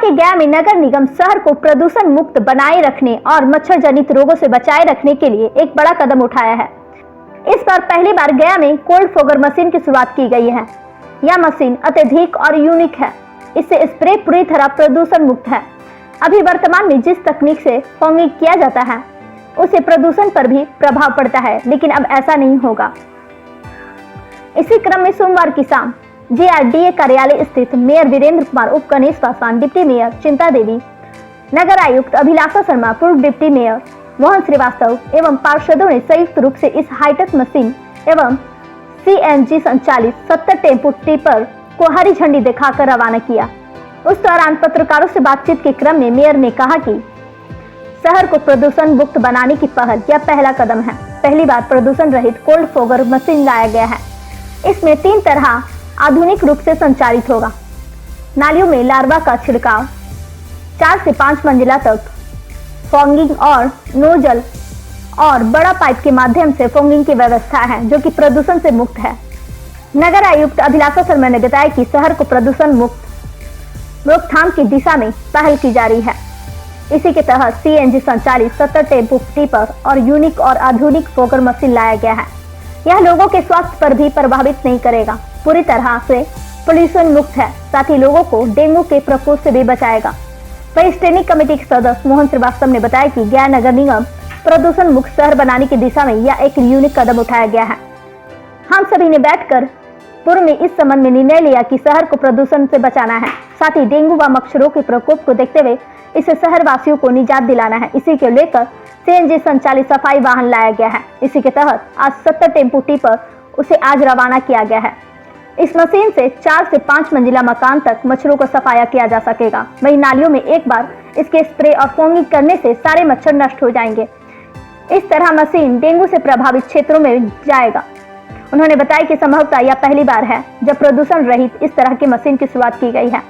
कि गया में नगर निगम शहर को प्रदूषण मुक्त बनाए रखने और मच्छर जनित रोगों से बचाए रखने के लिए एक बड़ा कदम उठाया है। इस बार पहली बार गया में कोल्ड फॉगर मशीन की शुरुआत की गई है। यह मशीन अत्यधिक और यूनिक है। इससे स्प्रे पूरी तरह प्रदूषण मुक्त है। अभी वर्तमान में जिस तकनीक से फॉगिंग किया जाता है उससे प्रदूषण पर भी प्रभाव पड़ता है, लेकिन अब ऐसा नहीं होगा। इसी क्रम में सोमवार की शाम JRDA कार्यालय स्थित मेयर वीरेंद्र कुमार, उप गणेश पासवान, डिप्टी मेयर चिंता देवी, नगर आयुक्त अभिलाषा शर्मा, पूर्व डिप्टी मेयर मोहन श्रीवास्तव एवं पार्षदों ने संयुक्त रूप से इस हाईटेक मशीन एवं CNG संचालित 70 टेम्पो टिपर को हरी झंडी दिखाकर रवाना किया। उस दौरान पत्रकारों से बातचीत के क्रम में मेयर ने कहा कि शहर को प्रदूषण मुक्त बनाने की पहल यह पहला कदम है। पहली बार प्रदूषण रहित कोल्ड फॉगर मशीन लाया गया है। इसमें 3 तरह आधुनिक रूप से संचालित होगा। नालियों में लार्वा का छिड़काव, 4 से 5 मंजिला तक फॉगिंग और नोजल और बड़ा पाइप के माध्यम से फॉगिंग की व्यवस्था है जो कि प्रदूषण से मुक्त है। नगर आयुक्त अभिलाषा शर्मा ने बताया कि शहर को प्रदूषण मुक्त रोकथाम की दिशा में पहल की जा रही है। इसी के तहत CNG संचालित 70 टेम्पो टिपर और यूनिक और आधुनिक फॉगर मशीन लाया गया है। यह लोगों के स्वास्थ्य पर भी प्रभावित नहीं करेगा, पूरी तरह से पोल्यूशन मुक्त है, साथ ही लोगों को डेंगू के प्रकोप से भी बचाएगा। वहीं स्टैंडिंग कमेटी के सदस्य मोहन श्रीवास्तव ने बताया कि गया नगर निगम प्रदूषण मुक्त शहर बनाने की दिशा में यह एक यूनिक कदम उठाया गया है। हम सभी ने बैठकर पूर्व में इस संबंध में निर्णय लिया कि शहर को प्रदूषण से बचाना है, साथ ही डेंगू व मच्छरों के प्रकोप को देखते हुए इसे शहर वासियों को निजात दिलाना है। इसी को लेकर CNG संचालित सफाई वाहन लाया गया है। इसी के तहत आज 70 टेम्पो टिपर उसे आज रवाना किया गया है। इस मशीन से 4 से 5 मंजिला मकान तक मच्छरों को सफाया किया जा सकेगा। वहीं नालियों में एक बार इसके स्प्रे और फॉगिंग करने से सारे मच्छर नष्ट हो जाएंगे। इस तरह मशीन डेंगू से प्रभावित क्षेत्रों में जाएगा। उन्होंने बताया कि संभवतः यह पहली बार है जब प्रदूषण रहित इस तरह की मशीन की शुरुआत की गई है।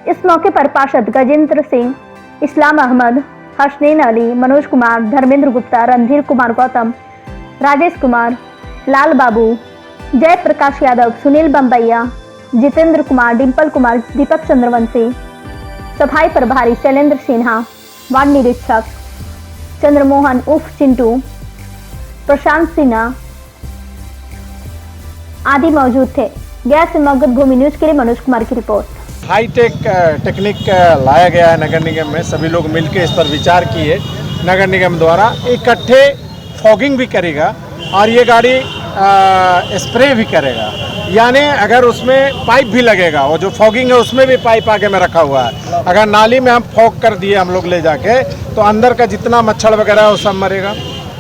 इस मौके पर पार्षद गजेंद्र सिंह, इस्लाम अहमद, हसनैन अली, मनोज कुमार, धर्मेंद्र गुप्ता, रणधीर कुमार गौतम, राजेश कुमार, लाल बाबू, जय प्रकाश यादव, सुनील बम्बैया, जितेंद्र कुमार, डिम्पल कुमार, दीपक चंद्रवंशी, सफाई प्रभारी शैलेंद्र सिन्हा, वार्ड निरीक्षक चंद्रमोहन उर्फ चिंटू, प्रशांत सिन्हा आदि मौजूद थे। गया से मगध भूमि न्यूज के लिए मनोज कुमार की रिपोर्ट। हाईटेक टेक्निक लाया गया है नगर निगम में। सभी लोग मिलकर इस पर विचार किए। नगर निगम द्वारा इकट्ठे फॉगिंग भी करेगा और ये गाड़ी स्प्रे भी करेगा। यानी अगर उसमें पाइप भी लगेगा, वो जो फॉगिंग है उसमें भी पाइप आगे में रखा हुआ है। अगर नाली में हम फॉग कर दिए हम लोग ले जाके, तो अंदर का जितना मच्छर वगैरह है वो सब मरेगा।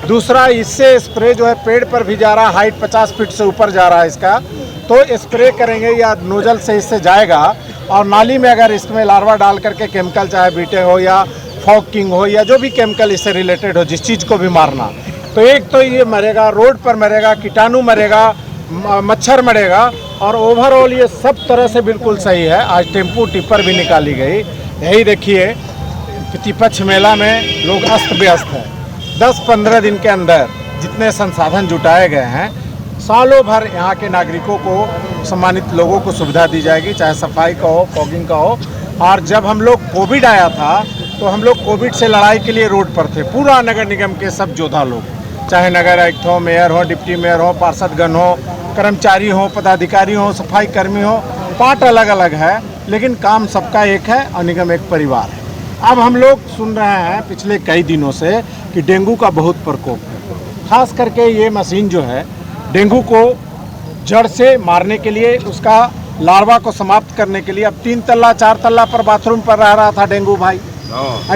दूसरा, इससे स्प्रे जो है पेड़ पर भी जा रहा है, हाइट 50 फीट से ऊपर जा रहा है इसका, तो स्प्रे करेंगे या नोजल से इससे जाएगा। और नाली में अगर इसमें लार्वा डाल करके केमिकल, चाहे बीटे हो या फॉगिंग हो या जो भी केमिकल इससे रिलेटेड हो, जिस चीज़ को भी मारना, तो एक तो ये मरेगा, रोड पर मरेगा, कीटाणु मरेगा, मच्छर मरेगा और ओवरऑल ये सब तरह से बिल्कुल सही है। आज टेम्पो टिपर भी निकाली गई। यही देखिए प्रतिपक्ष मेला में लोग अस्त व्यस्त है। 10-15 दिन के अंदर जितने संसाधन जुटाए गए हैं, सालों भर यहाँ के नागरिकों को, सम्मानित लोगों को सुविधा दी जाएगी, चाहे सफाई का हो, फॉगिंग का हो। और जब हम लोग कोविड आया था तो हम लोग कोविड से लड़ाई के लिए रोड पर थे, पूरा नगर निगम के सब योद्धा लोग, चाहे नगर आयुक्त हो, मेयर हो, डिप्टी मेयर हो, पार्षदगण हो, कर्मचारी हो, पदाधिकारी हो, सफाई कर्मी हो। पार्ट अलग अलग है लेकिन काम सबका एक है और निगम एक परिवार है। अब हम लोग सुन रहे हैं पिछले कई दिनों से कि डेंगू का बहुत प्रकोप है। खास करके ये मशीन जो है डेंगू को जड़ से मारने के लिए, उसका लार्वा को समाप्त करने के लिए। अब 3 तल्ला 4 तल्ला पर बाथरूम पर रह रहा था डेंगू भाई।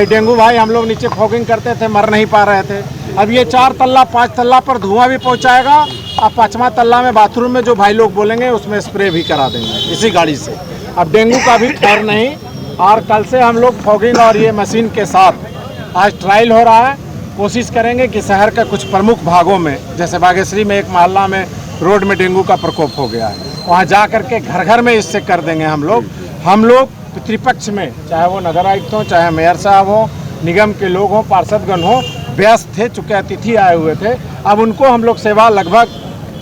डेंगू भाई हम लोग नीचे फॉगिंग करते थे, मर नहीं पा रहे थे। अब ये 4 तल्ला 5 तल्ला पर धुआं भी पहुंचाएगा और 5वां तल्ला में बाथरूम में जो भाई लोग बोलेंगे उसमें स्प्रे भी करा देंगे इसी गाड़ी से। अब डेंगू का भी खैर नहीं। और कल से हम लोग फॉगिंग और ये मशीन के साथ आज ट्रायल हो रहा है। कोशिश करेंगे कि शहर के कुछ प्रमुख भागों में, जैसे बागेश्वरी में एक मोहल्ला में रोड में डेंगू का प्रकोप हो गया है, वहाँ जा करके घर घर में इससे कर देंगे हम लोग पितृपक्ष में, चाहे वो नगर आयुक्त हो, चाहे मेयर साहब हो, निगम के लोग हों, पार्षदगण हो, व्यस्त थे, चूँकि अतिथि आए हुए थे। अब उनको हम लोग सेवा लगभग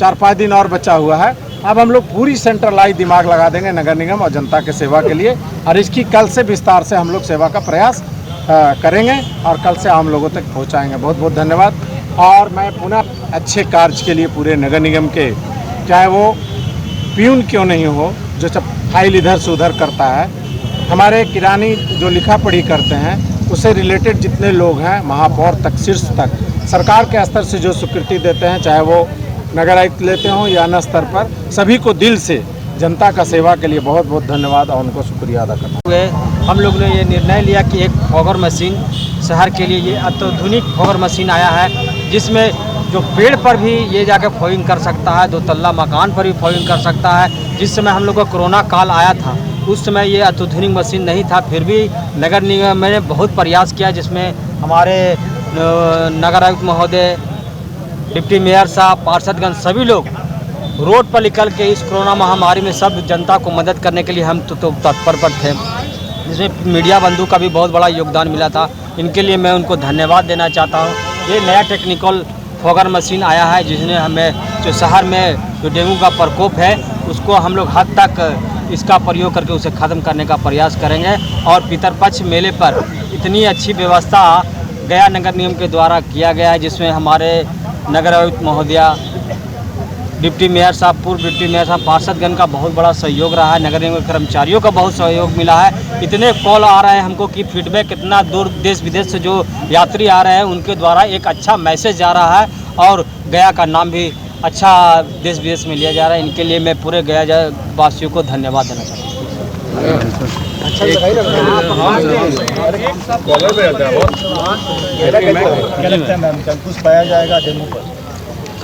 4-5 दिन और बचा हुआ है, अब हम लोग पूरी सेंट्रलाइज दिमाग लगा देंगे नगर निगम और जनता के सेवा के लिए, और इसकी कल से विस्तार से हम लोग सेवा का प्रयास करेंगे और कल से आम लोगों तक पहुंचाएंगे। बहुत बहुत धन्यवाद। और मैं पुनः अच्छे कार्य के लिए पूरे नगर निगम के, चाहे वो प्यून क्यों नहीं हो जो सब फाइल इधर से उधर करता है, हमारे किरानी जो लिखा पढ़ी करते हैं, उससे रिलेटेड जितने लोग हैं, महापौर तक शीर्ष तक सरकार के स्तर से जो स्वीकृति देते हैं, चाहे वो नगर आयुक्त लेते हों या अन्य स्तर पर, सभी को दिल से जनता का सेवा के लिए बहुत बहुत धन्यवाद और उनको शुक्रिया अदा करना हुए। हम लोग ने ये निर्णय लिया कि एक फॉगर मशीन शहर के लिए, ये अत्याधुनिक फॉगर मशीन आया है जिसमें जो पेड़ पर भी ये जाकर फॉगिंग कर सकता है, 2 तल्ला मकान पर भी फॉगिंग कर सकता है। जिस समय हम लोग का कोरोना काल आया था उस समय ये अत्याधुनिक मशीन नहीं था, फिर भी नगर निगम ने बहुत प्रयास किया, जिसमें हमारे नगर आयुक्त महोदय, डिप्टी मेयर साहब, पार्षदगण सभी लोग रोड पर निकल के इस कोरोना महामारी में सब जनता को मदद करने के लिए हम तो तत्पर पर थे, जिसमें मीडिया बंधु का भी बहुत बड़ा योगदान मिला था। इनके लिए मैं उनको धन्यवाद देना चाहता हूँ। ये नया टेक्निकल फॉगर मशीन आया है जिसने हमें जो शहर में जो डेंगू का प्रकोप है उसको हम लोग हद तक इसका प्रयोग करके उसे ख़त्म करने का प्रयास करेंगे। और पितरपक्ष मेले पर इतनी अच्छी व्यवस्था गया नगर निगम के द्वारा किया गया है, जिसमें हमारे नगर आयुक्त महोदया, डिप्टी मेयर साहब, पूर्व डिप्टी मेयर साहब, पार्षदगण का बहुत बड़ा सहयोग रहा है, नगर निगम के कर्मचारियों का बहुत सहयोग मिला है। इतने कॉल आ रहे हैं हमको कि फीडबैक कितना दूर देश विदेश से जो यात्री आ रहे हैं उनके द्वारा एक अच्छा मैसेज जा रहा है और गया का नाम भी अच्छा देश विदेश में लिया जा रहा है। इनके लिए मैं पूरे गया वासियों को धन्यवाद देना चाहता हूँ।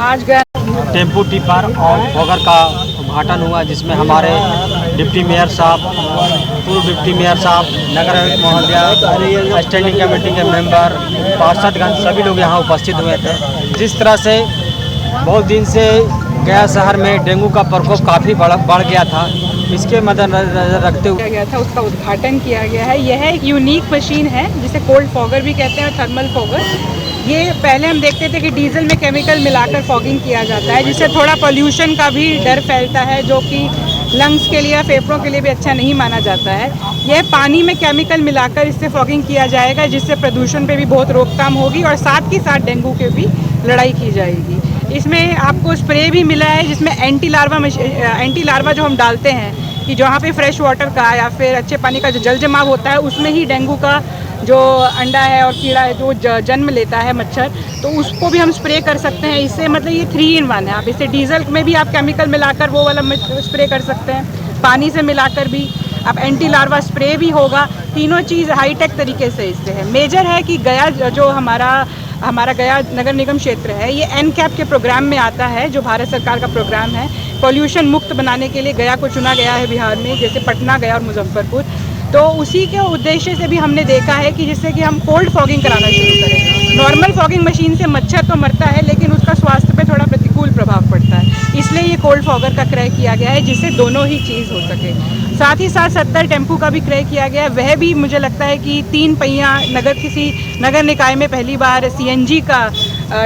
आज गया टेम्पू टिपर और फॉगर का उद्घाटन हुआ, जिसमें हमारे डिप्टी मेयर साहब, पूर्व डिप्टी मेयर साहब, नगर आयुक्त महोदया, स्टैंडिंग कमेटी के मेंबर, पार्षदगण सभी लोग यहाँ उपस्थित हुए थे। जिस तरह से बहुत दिन से गया शहर में डेंगू का प्रकोप काफ़ी बढ़ गया था, इसके मद्देनजर रखते हुए गया था, उसका उद्घाटन किया गया है। यह एक यूनिक मशीन है जिसे कोल्ड फॉगर भी कहते हैं और थर्मल फॉगर। ये पहले हम देखते थे कि डीजल में केमिकल मिलाकर फॉगिंग किया जाता है, जिससे थोड़ा पोल्यूशन का भी डर फैलता है, जो कि लंग्स के लिए, फेफड़ों के लिए भी अच्छा नहीं माना जाता है। यह पानी में केमिकल मिलाकर इससे फॉगिंग किया जाएगा, जिससे प्रदूषण पे भी बहुत रोकथाम होगी और साथ ही साथ डेंगू के भी लड़ाई की जाएगी। इसमें आपको स्प्रे भी मिला है जिसमें एंटी लार्वा जो हम डालते हैं कि जहाँ पे फ्रेश वाटर का या फिर अच्छे पानी का जो जल जमाव होता है उसमें ही डेंगू का जो अंडा है और कीड़ा है जो जन्म लेता है मच्छर, तो उसको भी हम स्प्रे कर सकते हैं। इससे मतलब ये 3 in 1 है। आप इसे डीजल में भी आप केमिकल मिलाकर वो वाला स्प्रे कर सकते हैं, पानी से मिलाकर भी आप एंटी लार्वा स्प्रे भी होगा। तीनों चीज़ हाईटेक तरीके से इससे है। मेजर है कि गया जो हमारा गया नगर निगम क्षेत्र है, ये NCAP के प्रोग्राम में आता है, जो भारत सरकार का प्रोग्राम है। पॉल्यूशन मुक्त बनाने के लिए गया को चुना गया है बिहार में, जैसे पटना, गया और मुजफ्फरपुर। तो उसी के उद्देश्य से भी हमने देखा है कि जिससे कि हम कोल्ड फॉगिंग कराना शुरू करें। नॉर्मल फॉगिंग मशीन से मच्छर तो मरता है लेकिन उसका स्वास्थ्य पे थोड़ा प्रतिकूल प्रभाव पड़ता है, इसलिए ये कोल्ड फॉगर का क्रय किया गया है, जिससे दोनों ही चीज़ हो सके। साथ ही साथ 70 टेम्पू का भी क्रय किया गया है। वह भी मुझे लगता है कि 3 पहिया किसी नगर निकाय में पहली बार CNG का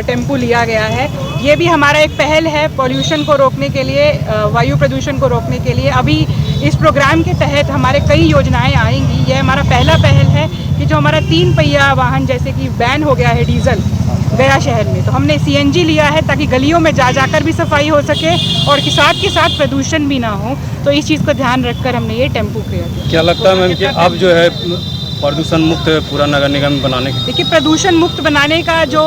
टेम्पू लिया गया है। ये भी हमारा एक पहल है पॉल्यूशन को रोकने के लिए, वायु प्रदूषण को रोकने के लिए। अभी इस प्रोग्राम के तहत हमारे कई योजनाएं आएंगी। यह हमारा पहला पहल है कि जो हमारा 3 पहिया वाहन जैसे कि बैन हो गया है डीजल गया शहर में, तो हमने CNG लिया है ताकि गलियों में जाकर भी सफाई हो सके और साथ के साथ प्रदूषण भी ना हो। तो इस चीज़ को ध्यान रखकर हमने ये टेम्पू किया। क्या लगता है मैम कि अब जो है प्रदूषण मुक्त पूरा नगर निगम बनाने की? देखिए, प्रदूषण मुक्त बनाने का जो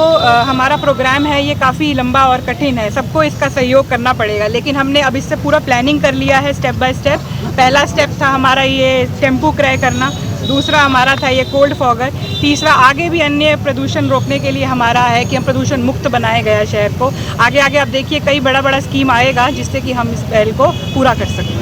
हमारा प्रोग्राम है ये काफ़ी लंबा और कठिन है, सबको इसका सहयोग करना पड़ेगा, लेकिन हमने अब इससे पूरा प्लानिंग कर लिया है स्टेप बाय स्टेप। पहला स्टेप था हमारा ये टेम्पू क्रय करना, दूसरा हमारा था ये कोल्ड फॉगर, तीसरा आगे भी अन्य प्रदूषण रोकने के लिए हमारा है कि हम प्रदूषण मुक्त बनाए गया शहर को। आगे आप देखिए कई बड़ा स्कीम आएगा जिससे कि हम इस पहल को पूरा कर सकते हैं।